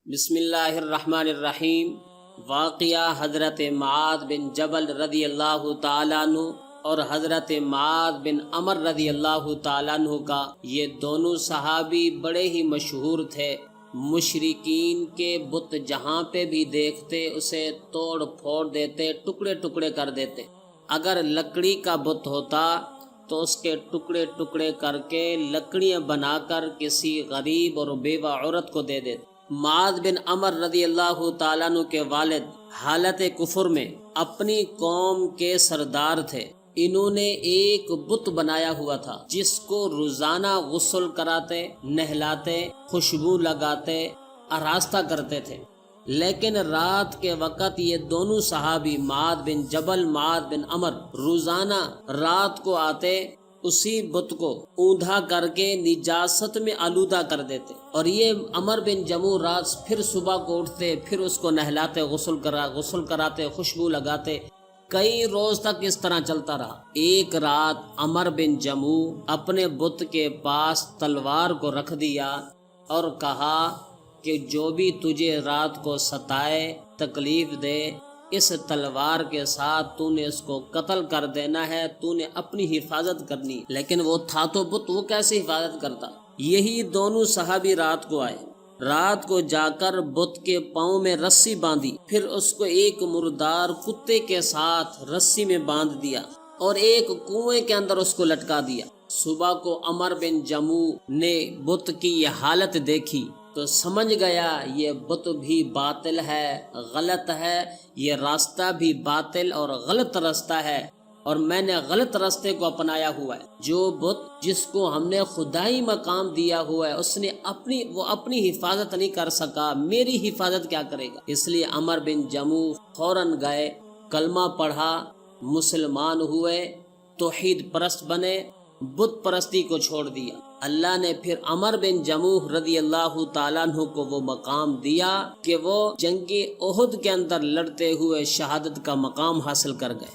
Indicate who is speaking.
Speaker 1: بسم اللہ الرحمن الرحیم۔ واقعہ حضرت معاذ بن جبل رضی اللہ تعالیٰ عنہ اور حضرت معاذ بن عمر رضی اللہ تعالیٰ عنہ کا۔ یہ دونوں صحابی بڑے ہی مشہور تھے۔ مشرکین کے بت جہاں پہ بھی دیکھتے اسے توڑ پھوڑ دیتے، ٹکڑے ٹکڑے کر دیتے۔ اگر لکڑی کا بت ہوتا تو اس کے ٹکڑے ٹکڑے کر کے لکڑیاں بنا کر کسی غریب اور بیوہ عورت کو دے دیتے۔ معاذ بن عمر رضی اللہ تعالیٰ عنہ کے والد حالت کفر میں اپنی قوم کے سردار تھے۔ انہوں نے ایک بت بنایا ہوا تھا جس کو روزانہ غسل کراتے، نہلاتے، خوشبو لگاتے، آراستہ کرتے تھے۔ لیکن رات کے وقت یہ دونوں صحابی معاذ بن جبل، معاذ بن عمر روزانہ رات کو آتے، اسی بت کو اوندھا کر کے نجاست میں آلودہ کر دیتے، اور یہ عمر بن جمو رات پھر صبح کو اٹھتے، پھر اس کو نہلاتے، غسل کراتے، خوشبو لگاتے۔ کئی روز تک اس طرح چلتا رہا۔ ایک رات عمر بن جمو اپنے بت کے پاس تلوار کو رکھ دیا اور کہا کہ جو بھی تجھے رات کو ستائے، تکلیف دے، اس تلوار کے ساتھ تو نے اس کو قتل کر دینا ہے، تو نے اپنی حفاظت کرنی۔ لیکن وہ تھا تو بت، وہ کیسے حفاظت کرتا؟ یہی دونوں صحابی رات کو آئے، رات کو جا کر بت کے پاؤں میں رسی باندھی، پھر اس کو ایک مردار کتے کے ساتھ رسی میں باندھ دیا اور ایک کنویں کے اندر اس کو لٹکا دیا۔ صبح کو عمر بن جمو نے بت کی یہ حالت دیکھی تو سمجھ گیا یہ بت بھی باطل ہے، غلط ہے، یہ راستہ بھی باطل اور غلط راستہ ہے، اور میں نے غلط راستے کو اپنایا ہوا ہے۔ جو بت جس کو ہم نے خدائی مقام دیا ہوا ہے، اس نے اپنی حفاظت نہیں کر سکا، میری حفاظت کیا کرے گا؟ اس لیے عمر بن جمو فوراً گئے، کلمہ پڑھا، مسلمان ہوئے، توحید پرست بنے، بت پرستی کو چھوڑ دیا۔ اللہ نے پھر عمر بن جموح رضی اللہ تعالیٰ عنہ کو وہ مقام دیا کہ وہ جنگ احد کے اندر لڑتے ہوئے شہادت کا مقام حاصل کر گئے۔